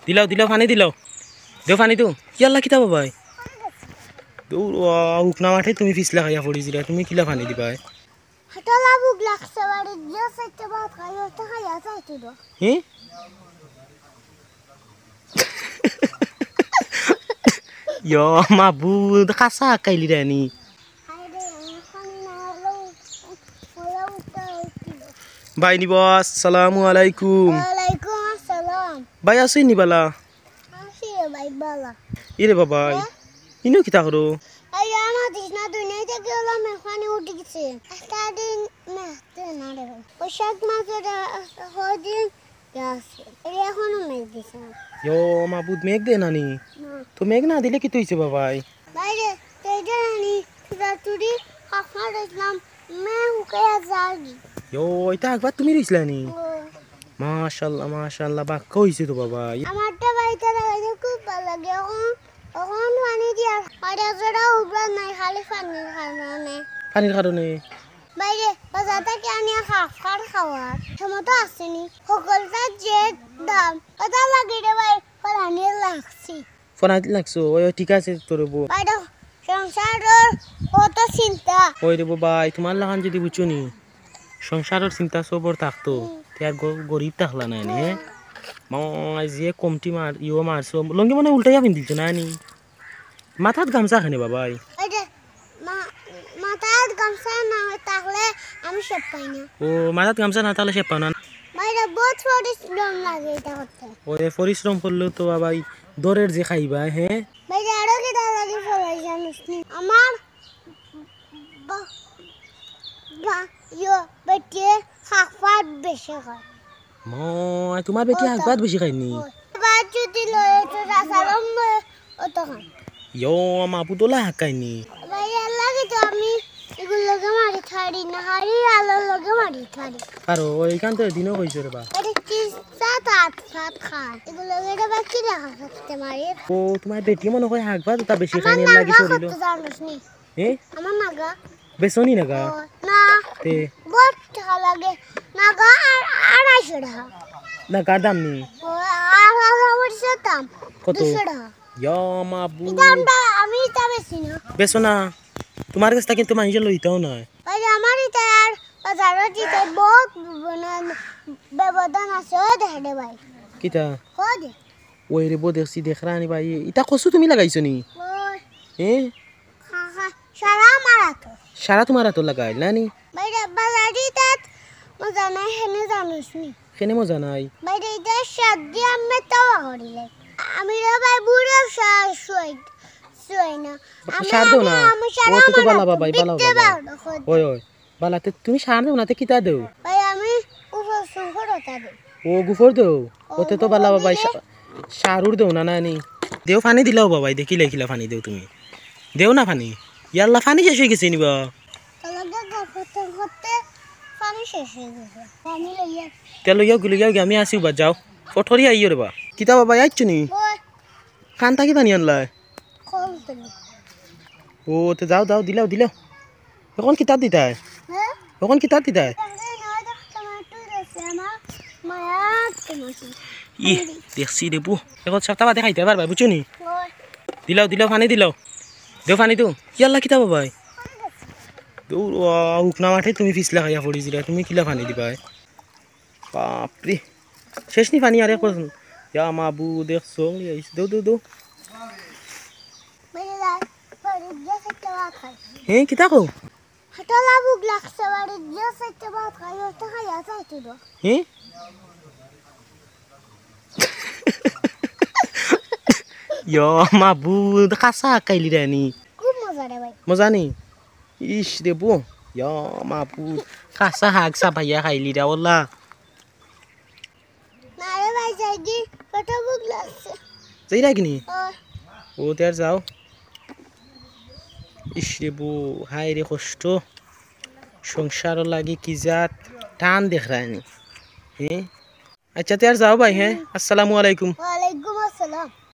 দিলাও দিলাও পানি দিলাও দেও পানি তো ইয়াল্লা কিতা বাবাই উকনা মাঠে তুমি ফিসলা খাইয়া পড়িছিলা তুমি কিলা পানি দিবা হাতলা বুক লাগছে বাড়ি গিয়ে সাইতে ভাত খাইও তো খাইয়া যাইতো তো হ্যাঁ Yo mabud kasa kaili rani হাইরে পানি না হলো ওলা উঠা হইছিল Bye ni boss assalamu alaikum ওয়ালাইকুম আসসালাম Bye asin ni bala আসি ভাই বালা Ire babai Ino kita karo এই আমার দিশনা দুনিয়া থেকে হলো মেখানে উঠে গেছে একটা দিন মেখতে না রে পোশাক মাঝে হদিন গেছে এই এখনো মেখ দিছে Yo mabud meg de nani To meg na dile ki tuise babai বাইরে তেজে নি তুরি খাফা দেখলাম মে হুকায়া যাগি Yo ita agbat tumi rislani Mashallah ba koise to babai আমারটা বাড়িতে লাগাইতে খুব ভালো লাগে এখন পানি দিয়া পাড়া জোড়া উঠবার নাই খালি পানি খাওয়ানে Panir karone বাইরে বাজার থেকে আনিয়া খাফার খাওয়ার ক্ষমতা আসেনি সকলটা যে দাম ওটা লাগে রে ভাই পানি লাগছি Fona lakso oy ঠিক আছে তোরে বো বাইরে সংসারের কত চিন্তা ওই রে বাবাই তোমার লাগান যদি বুঝুনি সংসারের চিন্তা সবর থাকতো তার গরিব থাকলা না নি মাই যে কমটি মারছো লঙ্গি মানে উল্টাইয়া পিন্দিছ না নি মাথাত গামছা খানে বাবাই বাইরে মাথার গামছা না তাহলে আমি সব পাই না ও মাথাত গামছা না তাহলে সে পাও না বাইরে বহুত পরিশ্রম লাগে এটা করতে ওরে পরিশ্রম করলেও তো বাবাই দরের যে খাইবা হ্যাঁ বাইরে আরো কি লাগে ফলাই জানিস নি আমার ইয়ো বেটে খাফাত বেশি হয় মই তোমার বেটি আগবাদ বেশি খাইনি এবার যদি লয়ে তো রাসালম অত খান ইয়ো মাপু তোলা হাকাইনি বাইরে লাগে তো আমি এগুলোকে মারি থাড়ি না হারি আলোর লগে মারি থাড়ি আর ওইখান তো দিনও কইছো রে বা এটা কি সাত আট সাত খান এগুলোকে এটা বাকি রাখা থাকতে মারি ও তোমার বেটি মনে হয় আগবাদ তা বেশি আমার খাইনি লাগি নাগা শরীর কত জানিস নি এ আমার নাগা বেসনি নাগা না তে বহুত টাকা লাগে নাগা আর 250 টাকা না কার দাম নি ও আর বলছে দাম কত 200 টাকা ইয়া মাবু দামটা আমি তা বেশি না বেসো না তোমার কাছে কিন্তু মানুষ লইতাও না ভাই আমার এটা আর বাজারে দিতে বহুত ব্যবধান আছে ও দেখে দে ভাই কিতা কদে ওই রে বো দেখছি দেখরানি ভাই ইটা কসু তুমি লাগাইছো নি ওই এ খা সারা মারা তো সারা তোমার তো লাগাই নানি ভাই বাজারে দিতে মজা নাই হেনে জানিস নি কেনে মজা নাই ভাই এটা শাদি আমি তাওয়া করিলে আমি রে ভাই বুড়ো শুই না সার দাও না আমি ও তো বালা বাবাই বালা বিতে বাবা বাবা ওই ওই বালাতে তুমি সার দাও না তে কিতা দেও ভাই আমি উপর সংখরতা দে ও গুফর দেও ওতে তো বালা বাবাই সারুর দেও না নানি দেও পানি দিলাও বাবাই দেখিলে খিলা পানি দেও তুমি দেও না পানি ইয়াল্লা পানি শেষ হয়ে গেছে নিবা তাহলে গফতে গফতে পানি শেষ হয়ে গেছে পানি লইয়া তেল ইয়াও আমি আসি বা যাও পঠরি আইও রে বা কিতা বাবা আইছো নি ওই খান থাকি পানি আনলা কল দিল ও তে যাও দিলাও এখন কিতাব দিতাই হ্যাঁ এখন কিতাব দিতাই তাহলে নয় টমেটো রসে আমার মায়া টমেটো ই দেখছি রে বু এখন সপ্তাহ বাদে খাইতে পারবা বুঝছো নি ওই দিলাও পানি দিলাও দেও পানি তো ইয়াল্লা কিতা বাবাই উকনা মাঠে তুমি ফিসলা খাইয়া পড়িছিলা তুমি কিলা পানি দিবা বাপরে শেষ নি পানি আরে করুন ইয়া মাবু দেখছো দেও মেলা পরে গেছে তো খাই হে কিতা কও হাতলা বুক লাগছে বাড়ি গেছে তো খাই তো খাইয়া যাইতো তো হে ইয়া মাবু কাসা কাইলি রানি খুব মজা রে ভাই মজা নি ইস রে বু ইয়া মাবু কাসা হাগ সা ভাইয়া খাইলি রা ওলা না রে ভাই যাইগি কত বুক লাগছে যাই রাগিনি ওই ও তার যাও ইস রে বু হাই রে কষ্ট সংসার লাগি কি জাত টান দেখ রানি হ্যাঁ আচ্ছা তার যাও ভাই হ্যাঁ আসসালামু আলাইকুম ওয়ালাইকুম আসসালাম